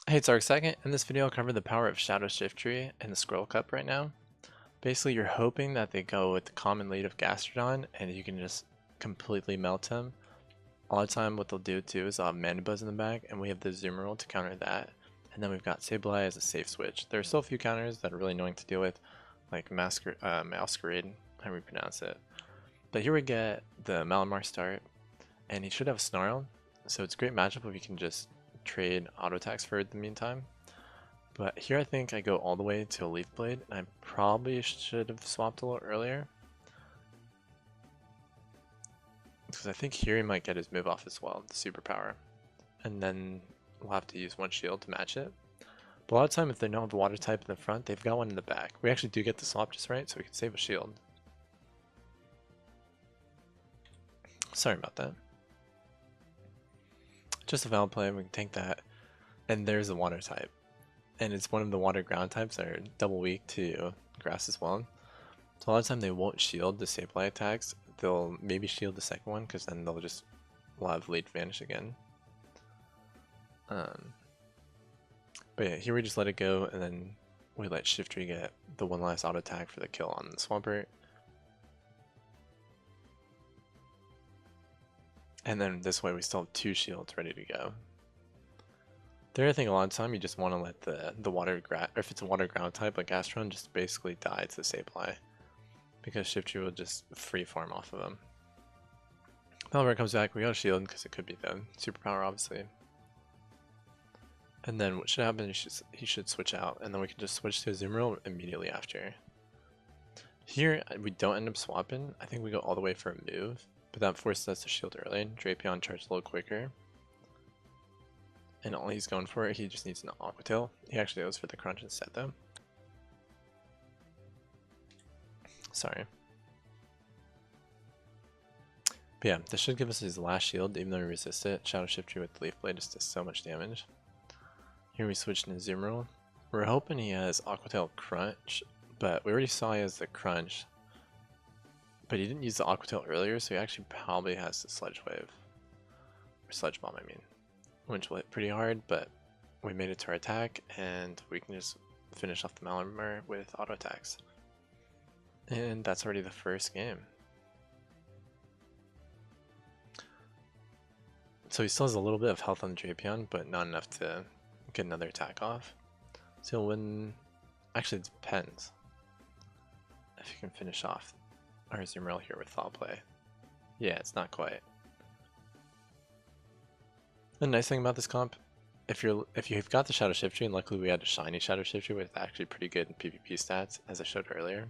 Hey, it's Second. In this video, I'll cover the power of Shadow Shiftry and the Scroll Cup right now. Basically, you're hoping that they go with the common lead of Gastrodon, and you can just completely melt him. A lot of time, what they'll do too is they'll have Mana Buzz in the back, and we have the Zoom roll to counter that. And then we've got Sableye as a safe switch. There are still a few counters that are really annoying to deal with, like Masquerade, however you pronounce it. But here we get the Malamar start, and he should have Snarl, so it's a great matchup if you can just trade auto attacks for it in the meantime. But here I think I go all the way to a Leaf Blade, and I probably should have swapped a little earlier. Because I think here he might get his move off as well, the superpower. And then we'll have to use one shield to match it. But a lot of time if they don't have the water type in the front, they've got one in the back. We actually do get the swap just right, so we can save a shield. Sorry about that. Just a valid play, we can tank that. And there's a water type. And it's one of the water ground types that are double weak to grass as well. So a lot of time they won't shield the Sableye attacks. They'll maybe shield the second one because then they'll just have lead vanish again. But yeah, here we just let it go and then we let Shiftry get the one last auto attack for the kill on the Swampert. And then this way we still have two shields ready to go. The other thing, a lot of time you just want to let the water or if it's a water ground type like Astron, just basically die to the Sableye. Because Shiftry will just free farm off of him. However, it comes back, we got a shield because it could be the superpower, obviously. And then what should happen is he should switch out, and then we can just switch to a Zoom roll immediately after. Here, we don't end up swapping. I think we go all the way for a move, but that forces us to shield early. Drapion charges a little quicker. And all he's going for, he just needs an Aqua Tail. He actually goes for the crunch instead, though. Sorry. But yeah, this should give us his last shield, even though we resist it. Shadow Shiftry with Leaf Blade just does so much damage. Here we switch into Zoom Roll. We're hoping he has Aqua Tail Crunch, but we already saw he has the Crunch. But he didn't use the Aqua Tail earlier, so he actually probably has the Sledge Wave. Or Sledge Bomb, I mean. Which will hit pretty hard, but we made it to our attack, and we can just finish off the Malamar with auto attacks. And that's already the first game. So he still has a little bit of health on the Drapion, but not enough to get another attack off. So he'll win. Actually, it depends if you can finish off our Zoom roll here with Foul Play. Yeah, it's not quite. The nice thing about this comp, if you've got the Shadow Shiftry, and luckily we had a shiny Shadow Shiftry with actually pretty good PvP stats, as I showed earlier.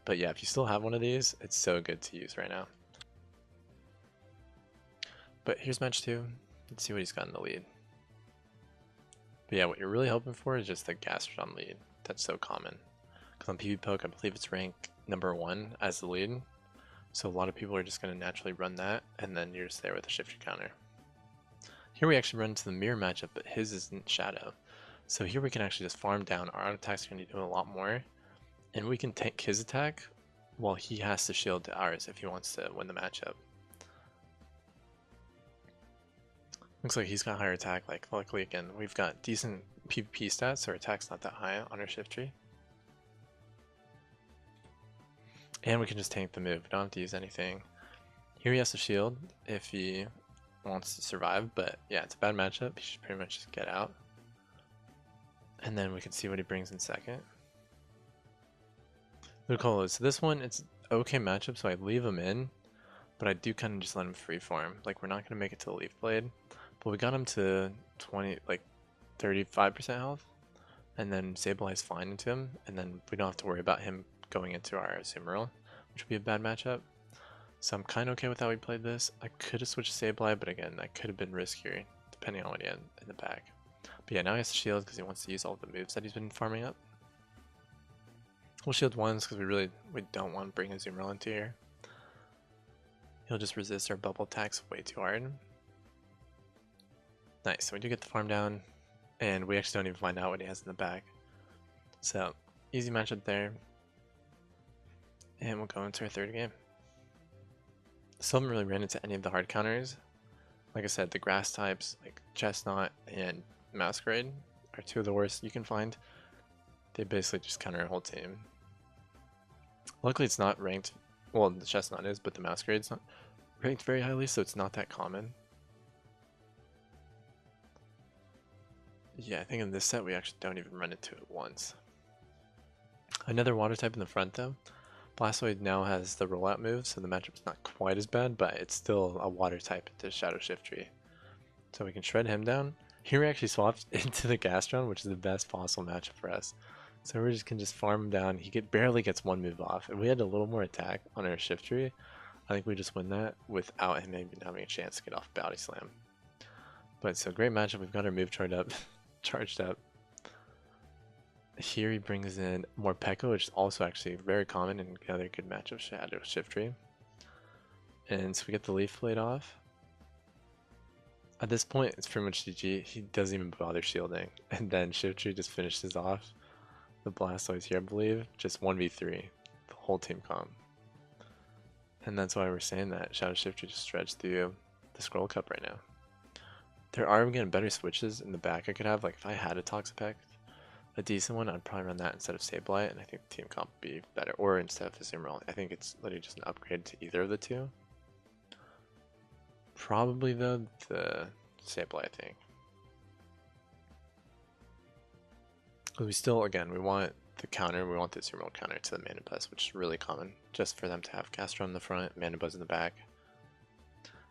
But yeah, if you still have one of these, it's so good to use right now. But here's match 2. Let's see what he's got in the lead. But yeah, what you're really hoping for is just the Gastrodon lead. That's so common. Because on PvPoke, I believe it's rank number 1 as the lead. So a lot of people are just going to naturally run that, and then you're just there with a Shiftry counter. Here we actually run into the mirror matchup, but his isn't Shadow. So here we can actually just farm down. Our auto attacks are going to be doing a lot more. And we can tank his attack while he has to shield to ours if he wants to win the matchup. Looks like he's got higher attack. Like, luckily again, we've got decent PvP stats, so our attack's not that high on our Shiftry. And we can just tank the move. We don't have to use anything. Here he has to shield if he wants to survive, but yeah, it's a bad matchup. He should pretty much just get out. And then we can see what he brings in second. Ludicolo. So this one, it's okay matchup, so I leave him in, but I do kind of just let him free farm. Like, we're not going to make it to the Leaf Blade, but we got him to 35% health, and then Sableye's flying into him, and then we don't have to worry about him going into our Zoom roll, which would be a bad matchup. So I'm kind of okay with how we played this. I could have switched Sableye, but again, that could have been riskier, depending on what he had in the back. But yeah, now he has to shield because he wants to use all the moves that he's been farming up. We'll shield once because we don't want to bring a Zoom roll into here. He'll just resist our bubble attacks way too hard. Nice, so we do get the farm down, and we actually don't even find out what he has in the back. So, easy matchup there. And we'll go into our third game. Still haven't really ran into any of the hard counters. Like I said, the grass types, like Chestnut and Masquerade are two of the worst you can find. They basically just counter our whole team. Luckily it's not ranked, well the Chestnut is, but the Masquerade's not ranked very highly, so it's not that common. Yeah, I think in this set we actually don't even run into it once. Another water type in the front though. Blastoise now has the rollout move, so the matchup's not quite as bad, but it's still a water type into Shadow Shiftry. So we can shred him down. Here we actually swapped into the Gastron, which is the best fossil matchup for us. So we can just farm him down. He barely gets one move off. If we had a little more attack on our Shiftry, I think we just win that without him even having a chance to get off Body Slam. But so great matchup. We've got our move charged up. Here he brings in more Pekka, which is also actually very common and another good matchup, Shadow Shiftry. And so we get the Leaf Blade off. At this point, it's pretty much GG. He doesn't even bother shielding. And then Shiftry just finishes off the Blastoise here, I believe. Just 1v3. The whole team comp. And that's why we're saying that Shadow Shiftry just stretched through the Scroll Cup right now. There are, again, better switches in the back I could have. Like, if I had a Toxapex, a decent one, I'd probably run that instead of Sableye, and I think the team comp would be better. Or instead of Azumarill. I think it's literally just an upgrade to either of the two. Probably, though, the Sableye, I think. Because we still, again, we want the counter, we want the Azumarill counter to the Mandibuzz, which is really common, just for them to have Gastron in the front, Mandibuzz in the back.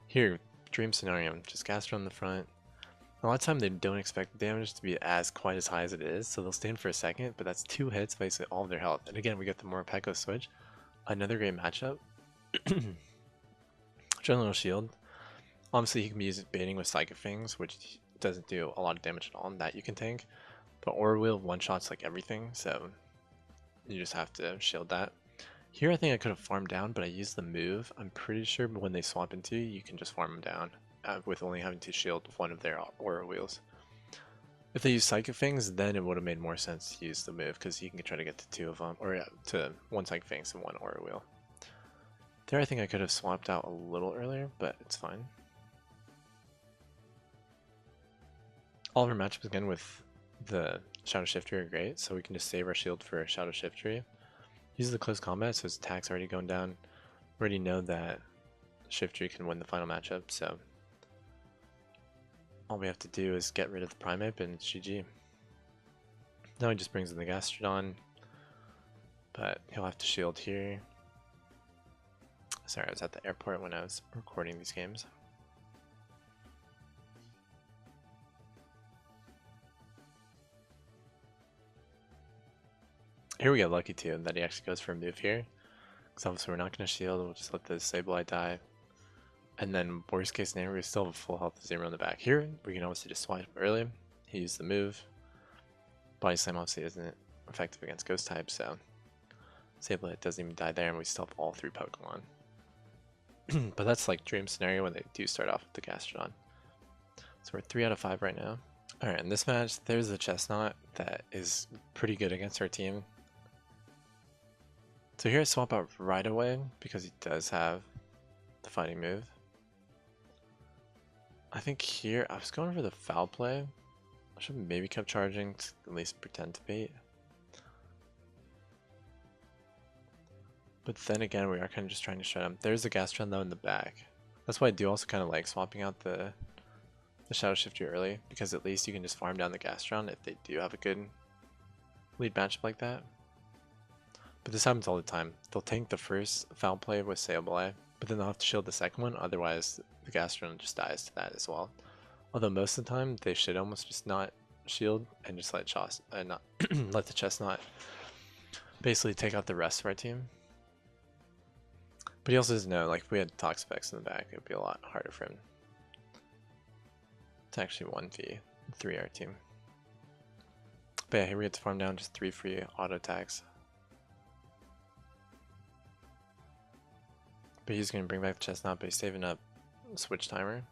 Here, dream scenario, just Gastron in the front. A lot of time they don't expect the damage to be quite as high as it is, so they'll stand for a second, but that's 2 hits, basically all of their health. And again, we get the more Pekka switch. Another great matchup. General Shield. Obviously, he can be used baiting with Psychic Fangs, which doesn't do a lot of damage at all, and that you can tank. But Aura Wheel one-shots like everything, so you just have to shield that. Here I think I could have farmed down, but I used the move. I'm pretty sure when they swap into you can just farm them down with only having to shield one of their Aura Wheels. If they use Psychic Fangs, then it would have made more sense to use the move, because you can try to get to 2 of them, or to 1 Psychic Fangs and 1 Aura Wheel. There I think I could have swapped out a little earlier, but it's fine. All of our matchups again with the Shadow Shiftry are great, so we can just save our shield for Shadow Shiftry. Use the close combat, so his attack's already going down. We already know that Shiftry can win the final matchup, so all we have to do is get rid of the Primeape and it's GG. Now he just brings in the Gastrodon, but he'll have to shield here. Sorry, I was at the airport when I was recording these games. Here we get lucky too that he actually goes for a move here, because obviously we're not going to shield, we'll just let the Sableye die. And then worst case scenario, we still have a full health Zero in the back. Here, we can obviously just swipe early. He used the move. Body Slam obviously isn't effective against Ghost type, so Sableye doesn't even die there, and we still have all 3 Pokemon. But that's like dream scenario when they do start off with the Gastrodon. So we're 3 out of 5 right now. Alright, in this match, there's a Chestnut that is pretty good against our team. So here I swap out right away because he does have the fighting move. I think here I was going for the foul play. I should have maybe kept charging to at least pretend to bait. But then again, we are kind of just trying to shut him. There's a Gastron though in the back. That's why I do also kind of like swapping out the Shadow Shifter early, because at least you can just farm down the Gastron if they do have a good lead matchup like that. But this happens all the time. They'll tank the first foul play with Sableye, but then they'll have to shield the second one, otherwise the Gastron just dies to that as well. Although most of the time, they should almost just not shield and just let not let the Chestnut basically take out the rest of our team. But he also doesn't know, like if we had Toxapex in the back, it would be a lot harder for him to actually 1v3 our team. But yeah, here we get to farm down just 3 free auto attacks. But he's going to bring back the Chestnut, but he's saving up switch timer.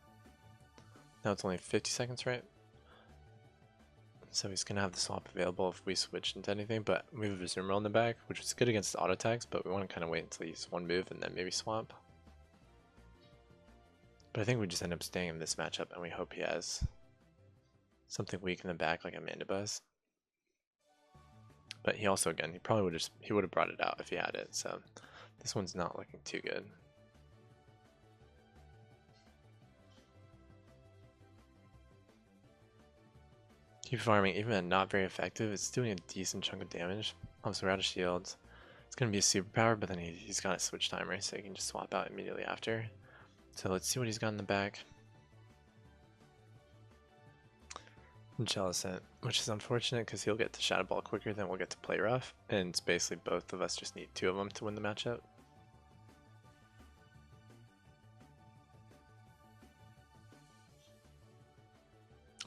Now it's only 50 seconds, right? So he's going to have the swap available if we switch into anything, but we have a Azumarill in the back, which is good against auto attacks, but we want to kind of wait until he uses one move and then maybe swap. But I think we just end up staying in this matchup, and we hope he has something weak in the back like a Mandibuzz. But he also, again, he probably would have brought it out if he had it. So this one's not looking too good. Keep farming, even at not very effective, it's doing a decent chunk of damage. Also, we're out of shields. It's going to be a superpower, but then he's got a switch timer, so he can just swap out immediately after. So let's see what he's got in the back. Jellicent, which is unfortunate because he'll get to Shadow Ball quicker than we'll get to play rough, and it's basically both of us just need 2 of them to win the matchup.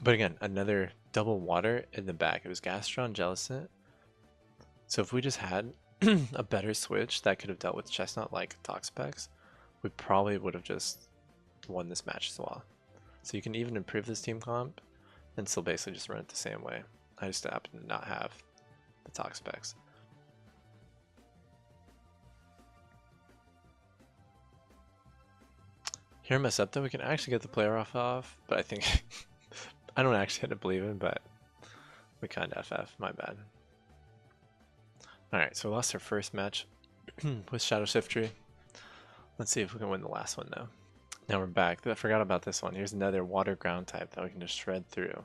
But again, another double water in the back. It was Gastron, Jellicent. So if we just had a better switch that could have dealt with Chestnut like Toxapex, we probably would have just won this match as well. So you can even improve this team comp and still basically just run it the same way. I just happen to not have the Toxapex. Here in Mesepta, we can actually get the player off, but I think I don't actually have to believe him, but we kind of FF, my bad. Alright, so we lost our first match with Shadow Shiftry. Let's see if we can win the last one now. Now we're back. I forgot about this one. Here's another water ground type that we can just shred through.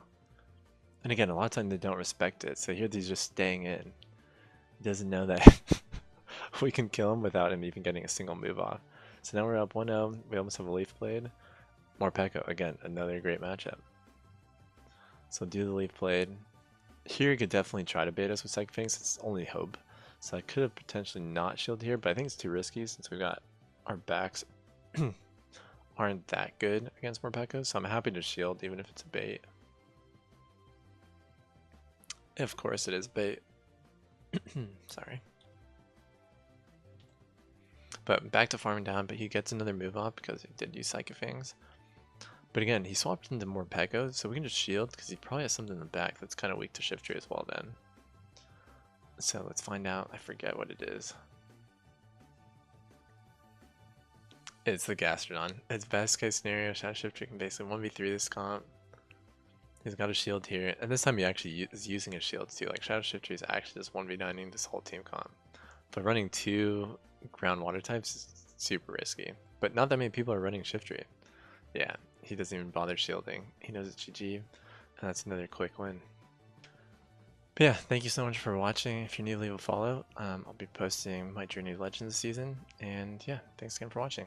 And again, a lot of times they don't respect it, so here he's just staying in. He doesn't know that we can kill him without him even getting a single move off. So now we're up 1-0. We almost have a Leaf Blade. Morpeko, again, another great matchup. So do the Leaf Blade. Here you could definitely try to bait us with Psychic Fangs. It's only hope. So I could have potentially not shielded here, but I think it's too risky since we've got our backs aren't that good against Morpeko. So I'm happy to shield even if it's a bait. Of course it is bait. Sorry. But back to farming down, but he gets another move off because he did use Psychic Fangs. But again, he swapped into more Pekko, so we can just shield because he probably has something in the back that's kind of weak to Shiftry as well then. So let's find out. I forget what it is. It's the Gastrodon. It's best case scenario. Shadow Shiftry can basically 1v3 this comp. He's got a shield here, and this time he actually is using his shields too. Like Shadow Shiftry is actually just 1v9ing this whole team comp. But running 2 ground water types is super risky. But not that many people are running Shiftry. Yeah, he doesn't even bother shielding. He knows it's GG, and that's another quick win. But yeah, thank you so much for watching. If you're new, leave a follow. I'll be posting my Journey to Legends this season, and yeah, thanks again for watching.